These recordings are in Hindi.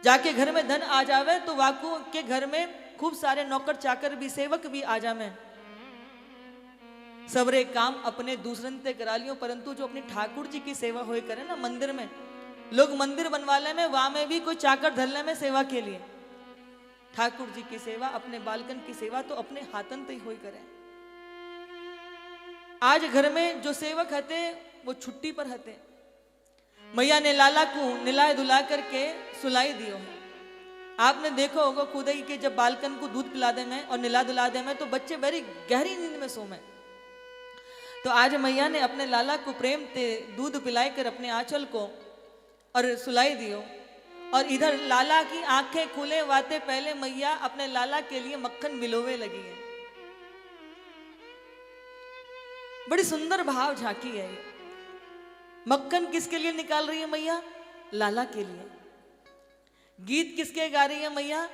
जाके घर में धन आ जावे तो वाकू के घर में खूब सारे नौकर चाकर भी सेवक भी आ जावे, सबरे काम अपने दूसरन ते करा लियो, परंतु जो अपनी ठाकुर जी की सेवा होए करे ना मंदिर में, लोग मंदिर बनवाले में वहां में भी कोई चाकर धरने में सेवा के लिए, ठाकुर जी की सेवा अपने बालकन की सेवा तो अपने हाथन ते होई करे। आज घर में जो सेवक हते वो छुट्टी पर हते, मैया ने लाला को निलाए धुला करके सुलाई दियो है। आपने देखो होगा खुदाई के जब बालकन को दूध पिला दे में और निला धुला दे में तो बच्चे बड़ी गहरी नींद में सोमे, तो आज मैया ने अपने लाला को प्रेम ते दूध पिलाए कर अपने आंचल को और सुलाई दियो, और इधर लाला की आंखें खुले वाते पहले मैया अपने लाला के लिए मक्खन मिलोवे लगी है। बड़ी सुंदर भाव झांकी है ये। मक्खन किसके लिए निकाल रही है मैया? लाला के लिए। गीत किसके गा रही है मैया?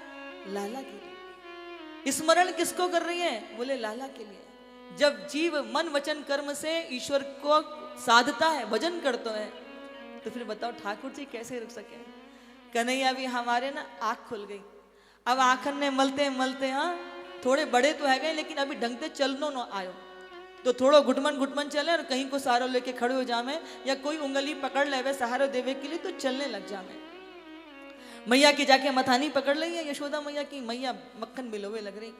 लाला के लिए। स्मरण किसको कर रही है? बोले लाला के लिए। जब जीव मन वचन कर्म से ईश्वर को साधता है, भजन करता है, तो फिर बताओ ठाकुर जी कैसे रुक सके। कन्हैया भी हमारे ना आंख खुल गई, अब आंखन ने मलते मलते, हाँ थोड़े बड़े तो है गए लेकिन अभी ढंग से चलनो न आयो, तो थोड़ो घुटमन घुटमन चले और कहीं को सहारो लेके खड़े हो जामे, या कोई उंगली पकड़ लेवे सहारो देवे के लिए तो चलने लग जामे। मैया की जाके मथानी पकड़ ली है यशोदा मैया की, मैया मक्खन मिलोवे लग रही।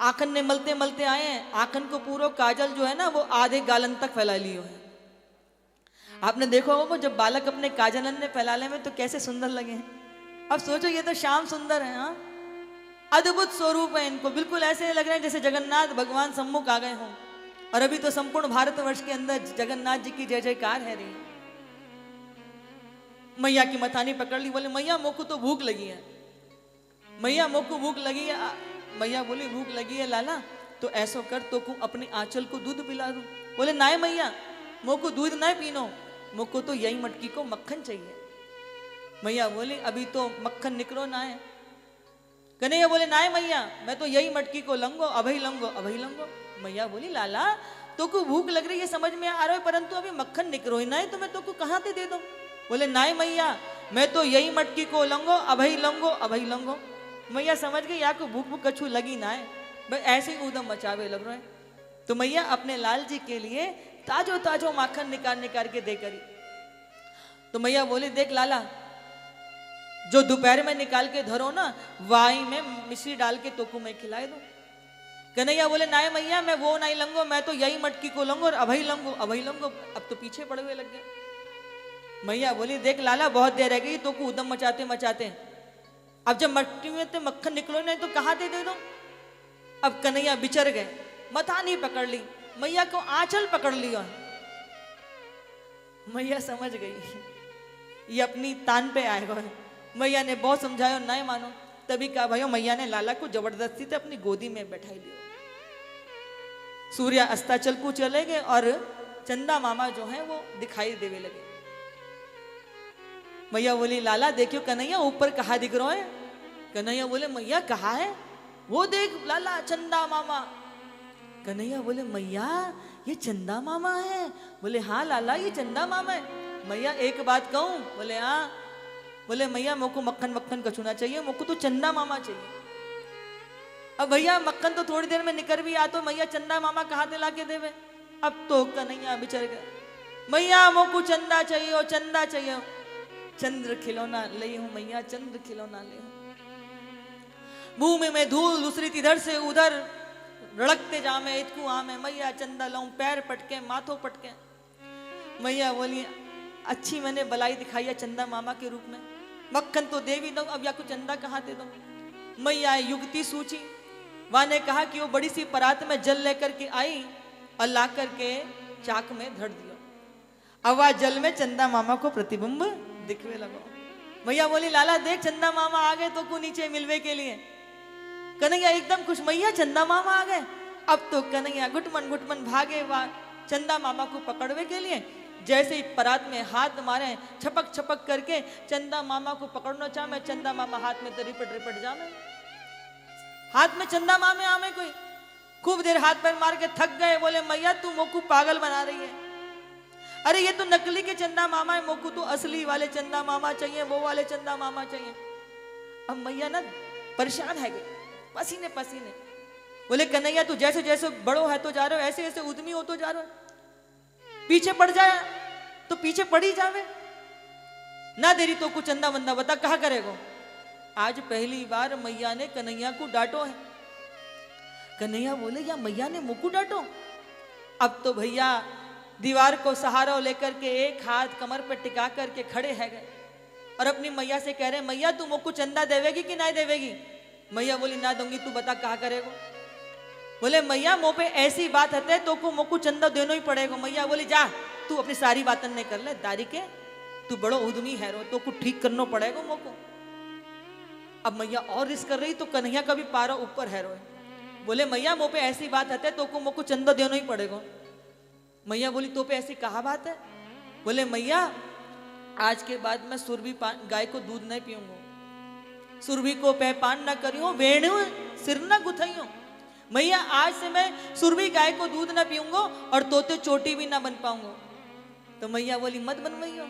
आखन ने मलते मलते आए हैं, आखन को पूरा काजल जो है ना वो आधे गालन तक फैला लियो है। आपने देखो वो जब बालक अपने काजलन ने फैलाले में तो कैसे सुंदर लगे हैं। अब सोचो ये तो श्याम सुंदर है, हाँ अद्भुत स्वरूप है इनको, बिल्कुल ऐसे लग रहे हैं जैसे जगन्नाथ भगवान सम्मुख आ गए हों। और अभी तो संपूर्ण भारतवर्ष के अंदर जगन्नाथ जी की जय जयकार है रही। मैया की मथानी पकड़ ली, बोले मैया मोको तो भूख लगी है, मैया मोको भूख लगी है। मैया बोली भूख लगी है लाला, तो ऐसा कर तो को अपने आंचल को दूध पिला दूं। बोले नाय मैया मोको दूध ना पीनो, मोको तो यही मटकी को मक्खन चाहिए। मैया बोली अभी तो मक्खन निकलो ना है। कन्हैया बोले नाय मैया मैं तो यही मटकी को लंगो, अभई लंगो, अभई लंगो। मैया बोली लाला तो को भूख लग रही है समझ में आ रहा है, परंतु अभी मक्खन निकलो ही ना है तो मैं तो को कहाँ से दे दूं। बोले नाय मैया मैं तो यही मटकी को लंगो, अभई लंगो, अभई लंगो। मैया समझ गई या को भूख भूख कछू लगी ना है, भाई ऐसे ही उदम मचावे लग रहा है। तो मैया अपने लाल जी के लिए ताजो ताजो माखन निकाल निकाल के दे करी। तो मैया बोली देख लाला जो दोपहर में निकाल के धरो ना वाई में मिश्री डाल के तोकू में खिलाए दो। कन्हैया बोले नाय मैया मैं वो नहीं लंगो, मैं तो यही मटकी को लंगो और अभई लंगो, अभई लंगो। अब तो पीछे पड़े हुए लग गए। मैया बोली देख लाला बहुत देर रह गई तो को उदम मचाते मचाते, अब जब मटकी में तो मक्खन निकलो नहीं तो कहाँ दे दो। अब कन्हैया बिचर गए, मथानी पकड़ ली, मैया को आंचल पकड़ लिया। मैया समझ गई ये अपनी तान पे आएगा। मैया ने बहुत समझाया नहीं मानो, तभी कहा भाइयों मैया ने लाला को जबरदस्ती से अपनी गोदी में बैठाई लिया। सूर्य अस्ताचल को चले गए और चंदा मामा जो है वो दिखाई देवे लगे। मैया बोली लाला देखियो कन्हैया ऊपर कहा दिख रहा है। कन्हैया बोले मैया कहा है? वो देख लाला चंदा मामा। कन्हैया बोले मैया ये चंदा मामा है। बोले हाँ लाला ये चंदा मामा है। मैया एक बात कहूं? बोले हाँ। बोले मैया मोको मक्खन मक्खन कछुना चाहिए, मोको तो चंदा मामा चाहिए। अब भैया मक्खन तो थोड़ी देर में निकल भी आ तो मैया चंदा मामा कहाँ से ला के देवे। अब तो कन्हैया बिचर गए, मैया मोको चंदा चाहिए, चंदा चाहिए। चंद्र खिलौना ले हूं मैया, चंद्र खिलौना ले हूं। भूमि में धूल दूसरी इधर से उधर रड़कते जामे इतकू आमे, मैया चंदा लाऊं, पैर पटके माथो पटके। मैया बोली अच्छी मैंने बलाई दिखाई है चंदा मामा के रूप में, मक्खन तो दे भी दो, अब या को चंदा कहाँ दे दो। मैया युक्ति सूची, वहां ने कहा कि वो बड़ी सी परात में जल लेकर के आई और ला करके चाक में धर दिया। अब वह जल में चंदा मामा को प्रतिबिंब दिखने लगा। मैया बोली लाला देख चंदा मामा आ गए तो को नीचे मिलवे के लिए। कन्हैया एकदम खुश, मैया चंदा मामा आ गए। अब तो कन्हैया घुटमन घुटमन भागे वहां चंदा मामा को पकड़वे के लिए। जैसे ही परात में हाथ मारे छपक छपक करके चंदा मामा को पकड़ना चाहे, चंदा मामा हाथ में तो रिपट रिपट जामे। हाथ में चंदा मामे आमे कोई खूब देर हाथ पैर मार के थक गए। बोले मैया तू मोकू पागल बना रही है। अरे ये तो नकली के चंदा मामा है, मोको तो असली वाले चंदा मामा चाहिए, वो वाले चंदा मामा चाहिए। अब मैया ना परेशान है गई, पसीने पसीने। बोले कन्हैया तू जैसे जैसे बड़ो है तो जा रहे हो, ऐसे ऐसे उद्यमी हो तो जा रहे हो, पीछे पड़ जाए तो पीछे पड़ ही जावे ना। देरी तो कुछ चंदा वंदा बता कहा करेगो। आज पहली बार मैया ने कन्हैया को डांटो है। कन्हैया बोले या मैया ने मुझको डांटो। अब तो भैया दीवार को सहारा लेकर के एक हाथ कमर पर टिका करके खड़े है गए और अपनी मैया से कह रहे मैया तू मुझको चंदा देवेगी कि नहीं देवेगी। मैया बोली ना दूंगी, तू बता कहा करेगो। बोले मैया मुंह पे ऐसी बात है तो को मुझको चंदा देना ही पड़ेगा। मैया बोली जा तू अपनी सारी बातें नहीं कर ले, दारी के तू बड़ो उद्यमी है रो, तो को ठीक करना पड़ेगा मुझको। अब मैया और रिस्क कर रही तो कन्हैया का भी पारा ऊपर है रो। बोले मैया मुंह पे ऐसी बात है तो को मुझको चंदा देना ही पड़ेगा। मैया बोली तो पे ऐसी कहा बात है। बोले मैया आज के बाद मैं सुरभि गाय को दूध नहीं पीऊंगा, सुरभि को पे पान ना करियो, वेणु सिर ना गुथइयो। मैया आज से मैं सुरभि गाय को दूध ना पीऊंगा और तोते चोटी भी ना बन पाऊंगा। तो मैया बोली मत बन मैया,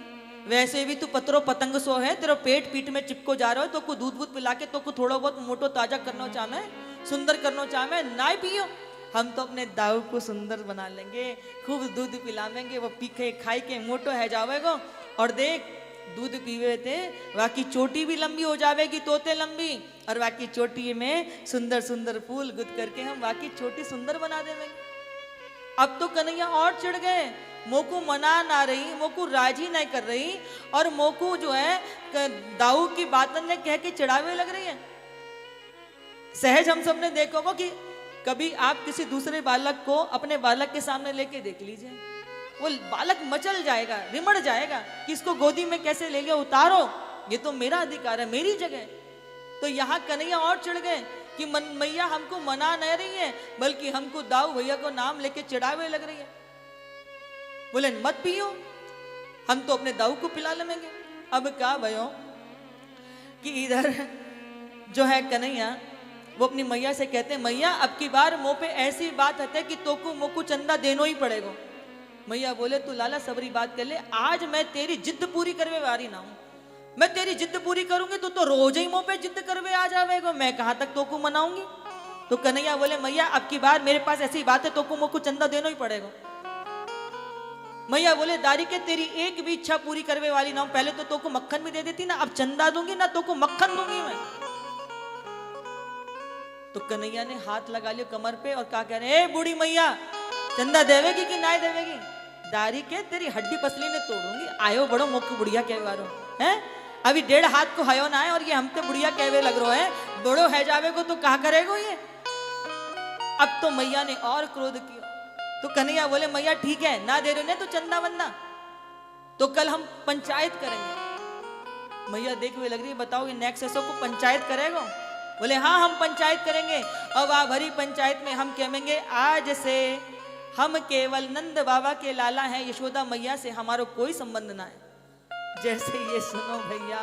वैसे भी तू पत्रो पतंग सो है, तेरा पेट पीठ में चिपको जा रहा हो, तो को दूध वूध पिला के तो को थोड़ा बहुत मोटो ताजा करना चाहे, सुंदर करना चाहे ना पियो। हम तो अपने दाऊ को सुंदर बना लेंगे, खूब दूध पिलावेंगे, वो पी के खाई के मोटो है जावेगो। और देख दूध पीवे थे बाकी चोटी भी लंबी हो जावेगी, तोते लंबी, और बाकी चोटी में सुंदर सुंदर फूल गुद करके हम बाकी छोटी सुंदर बना देंगे। अब तो कन्हैया और चिढ़ गए, मोकू मना ना रही, मोकू राजी नहीं कर रही, और मोकू जो है दाऊ की बातन ने कह के चिढ़ावे लग रही है। सहज हम सबने देखा होगा कि कभी आप किसी दूसरे बालक को अपने बालक के सामने लेके देख लीजिए, वो बालक मचल जाएगा, रिमड़ जाएगा कि इसको गोदी में कैसे ले गए, उतारो, ये तो मेरा अधिकार है, मेरी जगह। तो यहाँ कन्हैया और चिढ़ गए कि मैया हमको मना नहीं रही है, बल्कि हमको दाऊ भैया को नाम लेके चिढ़ावे लग रही है। बोले मत पियो, हम तो अपने दाऊ को पिला लेंगे। अब क्या भयो कि इधर जो है कन्हैया वो अपनी मैया से कहते हैं मैया अब की बार मुंह पे ऐसी बात है कि तोको मोको चंदा देना ही पड़ेगा। मैया बोले तू लाला सबरी बात कर ले, आज मैं तेरी जिद्द पूरी करवे वारी ना हूं, मैं तेरी जिद्द पूरी करूंगी तो रोज ही मुंह पे जिद्द करवे आ जावेगा, मैं कहां तक तोको मनाऊंगी। तो कन्हैया बोले मैया अब की बार मेरे पास ऐसी बात है तोको मोको चंदा देना ही पड़ेगा। मैया बोले दारी के तेरी एक भी इच्छा पूरी करवे वाली ना हूं, पहले तो तोको मक्खन भी दे देती ना, अब चंदा दूंगी ना तोको मक्खन दूंगी मैं। तो कन्हैया ने हाथ लगा लिया कमर पे और कहा कह रहे ए बूढ़ी मैया चंदा देवेगी कि नहीं देवेगी। दारी के तेरी हड्डी पसली ने तोड़ूंगी, आयो बड़ो मुख बुढ़िया कहवे वारो है, अभी 1.5 हाथ को हयो ना है और ये हमते बुढ़िया कहवे लग रहा है, बड़ो है जावे को तो कहा करेगो ये। अब तो मैया ने और क्रोध किया। तो कन्हैया बोले मैया ठीक है ना दे रहे तो चंदा वंदा तो कल हम पंचायत करेंगे। मैया देख हुए लग रही है बताओ ये नेक्स्ट एसओ को पंचायत करेगा। बोले हाँ हम पंचायत करेंगे। अब आ भरी पंचायत में हम कहेंगे आज से हम केवल नंद बाबा के लाला हैं, यशोदा मैया से हमारा कोई संबंध ना है। जैसे ये सुनो भैया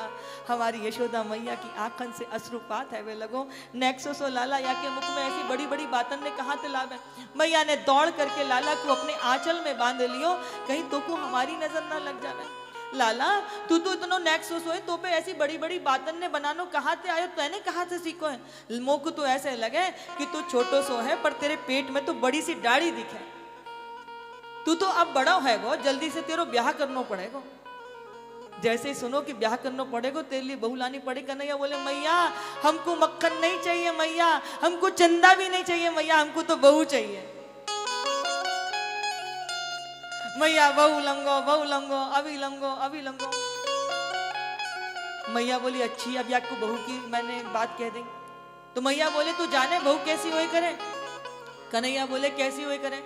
हमारी यशोदा मैया की आंखन से अश्रुपात है वे लगो नेक्सो लाला या के मुख में ऐसी बड़ी बड़ी बातन ने कहा लाभ है। मैया ने दौड़ करके लाला को अपने आंचल में बांध लियो, कहीं तो को हमारी नजर ना लग जावे। लाला तू तो इतना नेक्सो सोए तो पे ऐसी बड़ी बड़ी बातन ने बनानो कहाँ से आयो, तैने कहाँ से सीखो है। मोको तो ऐसे लगे कि तू छोटो सो है पर तेरे पेट में तो बड़ी सी दाढ़ी दिखे, तू तो अब बड़ा है गो, जल्दी से तेरो ब्याह करना पड़ेगा। जैसे ही सुनो कि ब्याह करना पड़ेगा तेरे लिए बहू लानी पड़ेगी। कन्हैया बोले मैया हमको मक्खन नहीं चाहिए, मैया हमको चंदा भी नहीं चाहिए, मैया हमको तो बहू चाहिए। मैया बहू लंगो अभी लंगो। मैया बोली अच्छी अब आपको बहू की मैंने बात कह दी। तो मैया बोले तू जाने बहू कैसी हुई करे। कन्हैया बोले कैसी हुई करे।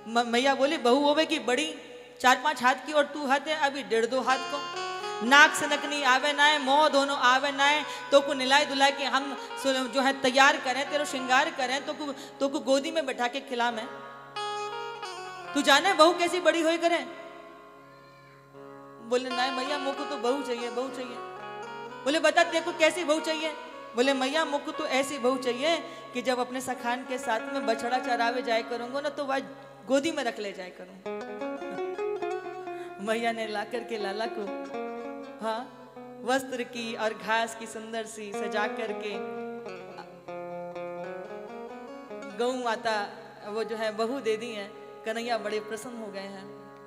मैया बोली बहू होवे की बड़ी 4-5 हाथ की और तू हाथ है अभी 1.5-2 हाथ को, नाक से नकनी आवे ना है, मोह दोनों आवे ना है, तो को निलाई दुलाई के हम जो है तैयार करें, तेरो श्रृंगार करें, तो को गोदी में बैठा के खिलामें। तू जाने बहू कैसी बड़ी हुई करे। बोले नहीं मैया मुझको तो बहू चाहिए, बहू चाहिए। बोले बता तेरे को कैसी बहू चाहिए। बोले मैया मुझको तो ऐसी बहू चाहिए कि जब अपने सखान के साथ में बछड़ा चरावे जाए करूंगा ना तो वह गोदी में रख ले जाए करूं। मैया ने ला करके लाला को हाँ वस्त्र की और घास की सुंदर सी सजा करके गौ माता वो जो है बहू दे दी है। कन्हैया बड़े प्रसन्न हो गए हैं।